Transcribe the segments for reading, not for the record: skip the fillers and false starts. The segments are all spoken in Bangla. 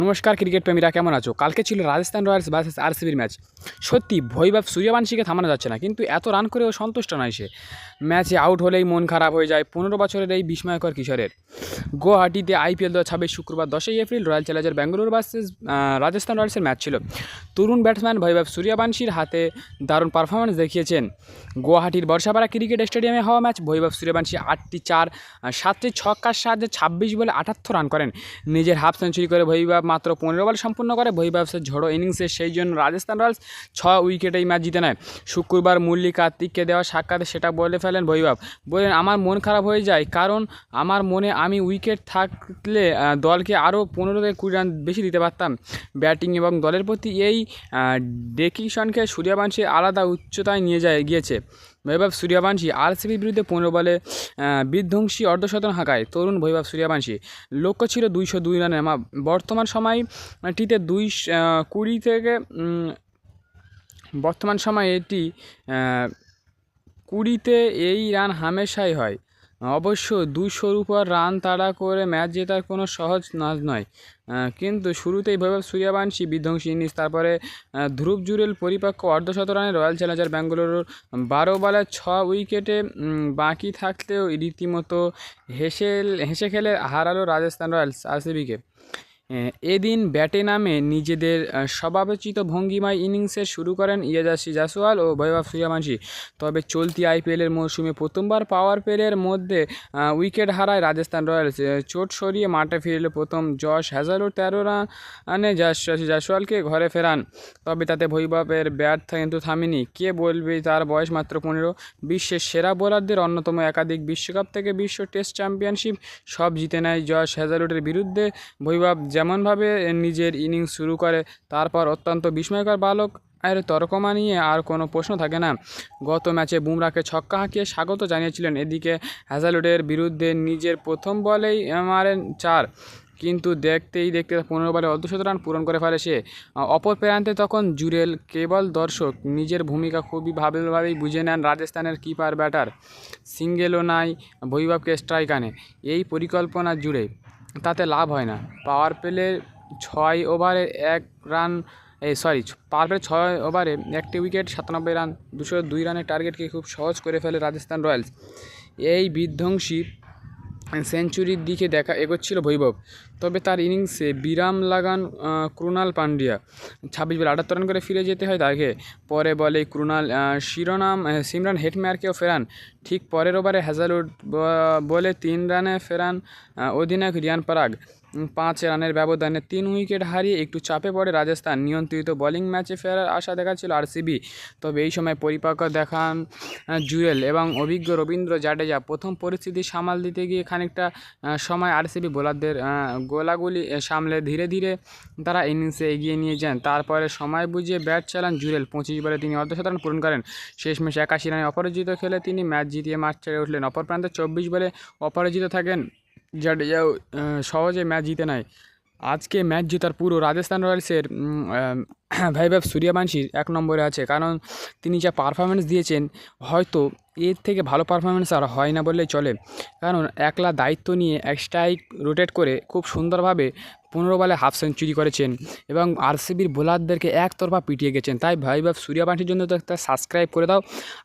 নমস্কার ক্রিকেট প্রেমীরা, কেমন আছো? কালকে ছিল রাজস্থান রয়্যালস ভার্সেস আরসিবির ম্যাচ। সত্যি বৈভব সূর্যবংশীকে থামানো যাচ্ছে না, কিন্তু এত রান করেও সন্তুষ্ট নয় সে। ম্যাচে আউট হলেই মন খারাপ হয়ে যায় 15 বছরের এই বিস্ময়কর কিশোরের। গুয়াহাটিতে IPL 2026 শুক্রবার 10ই April Royal Challenger Bangalore versus Rajasthan রয়্যালসের ম্যাচ ছিল। তরুণ ব্যাটসম্যান বৈভব সূর্যবংশীর হাতে দারুণ পারফরম্যান্স দেখিয়েছেন। গুয়াহাটির বর্ষাপাড়া ক্রিকেট স্টেডিয়ামে হওয়া ম্যাচ বৈভব সূর্যবংশী 8টি 4, 7টি ছক্কার সাহায্যে 26 বলে 78 রান করেন। নিজের হাফ সেঞ্চুরি করে বৈভব মাত্র 15 বল সম্পূর্ণ করে। বৈভবের ঝড়ো ইনিংসে সেই জন্য রাজস্থান রয়্যালস 6 উইকেটেই ম্যাচ জিতে নেয়। শুক্রবার মুরলী কার্তিককে দেওয়া সাক্ষাৎে সেটা বলে ফেলেন বৈভব। বললেন, আমার মন খারাপ হয়ে যায়, কারণ আমার মনে আমি উইকেট থাকলে দলকে আরও 15 থেকে 20 রান বেশি দিতে পারতাম। ব্যাটিং এবং দলের প্রতি এই ডেডিকেশনকে সূর্যবংশী আলাদা উচ্চতায় নিয়ে গিয়েছে। বৈভব সূর্যবংশী আরসিবির বিরুদ্ধে 15 বলে বিধ্বংসী অর্ধশতক হাঁকায় তরুণ বৈভব সূর্যবংশী। লক্ষ্য ছিল 202 রানের। বর্তমান সময়ে এটি 20তে এই রান হামেশাই হয়। অবশ্য 200-র উপর রান তাড়া করে ম্যাচ জেতার কোনো সহজ কাজ নয়, কিন্তু শুরুতেই বৈভব সূর্যবংশী বিধ্বংসী ইনিংস, তারপরে ধ্রুব জুরেল পরিপক্ক অর্ধশত রানে রয়্যাল চ্যালেঞ্জার ব্যাঙ্গালোর 12 বলে 6 উইকেটে বাকি থাকলেও রীতিমতো হেসে খেলে হারালো রাজস্থান রয়্যালস আরসিবিকে। এদিন ব্যাটে নামে নিজেদের স্বভাবোচিত ভঙ্গিমায় ইনিংসে শুরু করেন ইয়াজাসি জাসওয়াল ও বৈভব সূর্যবংশী। তবে চলতি IPL-এর মৌসুমে প্রথমবার পাওয়ার প্লের মধ্যে উইকেট হারায় রাজস্থান রয়্যালস। চোট সরিয়ে মাঠে ফিরলে প্রথম জশ হ্যাজেলউড 13 রানে জাসওয়ালকে ঘরে ফেরান। তবে তাতে বৈভবের ব্যাট কিন্তু থামেনি। কে বলবে তার বয়স মাত্র 15। বিশ্বের সেরা বোলারদের অন্যতম, একাধিক বিশ্বকাপ থেকে বিশ্ব টেস্ট চ্যাম্পিয়নশিপ সব জিতে নেয় জশ হ্যাজেলউডের বিরুদ্ধে। বৈভব যেমনভাবে নিজের ইনিংস শুরু করে, তারপর অত্যন্ত বিস্ময়কর বালক এর তর্কমা নিয়ে আর কোনো প্রশ্ন থাকে না। গত ম্যাচে বুমরাকে ছক্কা হাঁকিয়ে স্বাগত জানিয়েছিলেন। এদিকে হ্যাজেলউডের বিরুদ্ধে নিজের প্রথম বলেই মারেন 4, কিন্তু দেখতে 15 বলে অর্ধশত রান পূরণ করে ফেলে সে। অপর প্রান্তে তখন জুরেল কেবল দর্শক। নিজের ভূমিকা খুবই ভালোভাবেই বুঝে নেন রাজস্থানের কিপার ব্যাটার। সিঙ্গেলও নাই বৈভবকে স্ট্রাইক আনে এই পরিকল্পনা জুড়ে, তাতে লাভ হয় না। পাওয়ার প্লে 6 ওভারে 1টি উইকেট, 97 রান, 202 রানের টার্গেটকে খুব সহজ করে ফেলে রাজস্থান রয়্যালস। এই বিধ্বংসী সেঞ্চুরির দিকে এগোচ্ছিল বৈভব। তবে তার ইনিংসে বিরাম লাগান ক্রুনাল পান্ডিয়া। 26 বলে 78 রান করে ফিরে যেতে হয় তাকে। পরে বলে ক্রুনাল সিমরন হেটমেয়ারকেও ফেরান। ঠিক পরের ওভারে হ্যাজেলউড বলে 3 রানে ফেরান অধিনায়ক রিয়ান পরাগ। 5 রানের ব্যবধানে 3 উইকেট হারিয়ে একটু চাপে পড়ে রাজস্থান। নিয়ন্ত্রিত বোলিং ম্যাচে ফেরার আশা দেখাচ্ছিল আরসিবি। তবে এই সময় পরিপক্ক দেখান জুয়েল এবং অভিজ্ঞ রবীন্দ্র জাডেজা। প্রথম পরিস্থিতি সামাল দিতে গিয়ে খানিকটা সময় আরসিবি বোলারদের গোলাগুলি সামলে ধীরে ধীরে তারা ইনিংসে এগিয়ে নিয়ে যান। তারপরে সময় বুঝিয়ে ব্যাট চালান জুয়েল। 25 বলে তিনি অর্ধশত রান পূরণ করেন। শেষমেশ 81 রানে অপরাজিত খেলে তিনি ম্যাচ জিতিয়ে মাঠ ছেড়ে উঠলেন। অপর প্রান্তে 24 বলে অপরাজিত থাকেন জাডেজাও সহজে ম্যাচ জিতে নেয়। আজকে ম্যাচ জেতার পুরো রাজস্থান রয়্যালসের বৈভব সূর্যবংশীর 1 নম্বরে আছে, কারণ তিনি যা পারফরমেন্স দিয়েছেন, হয়তো এর থেকে ভালো পারফরমেন্স আর হয় না বললেই চলে। কারণ একলা দায়িত্ব নিয়ে স্ট্রাইক রোটেট করে খুব সুন্দরভাবে 15 বলে হাফ সেঞ্চুরি করেছেন এবং আরসিবির বোলারদেরকে একতরফা পিটিয়ে গেছেন। তাই বৈভব সূর্যবংশীর জন্য তো একটা সাবস্ক্রাইব করে দাও,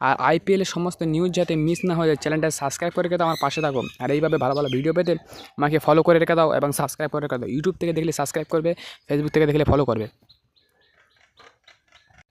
আর IPL-এর সমস্ত নিউজ যাতে মিস না হয়ে যায়, চ্যানেলটা সাবস্ক্রাইব করে রেখে দাও, আমার পাশে থাকো। আর এইভাবে ভালো ভালো ভিডিও পেতে আমাকে ফলো করে রেখে দাও এবং সাবস্ক্রাইব করে রেখে দাও। ইউটিউব থেকে দেখলে সাবস্ক্রাইব করবে, ফেসবুক থেকে দেখলে ফলো করবে।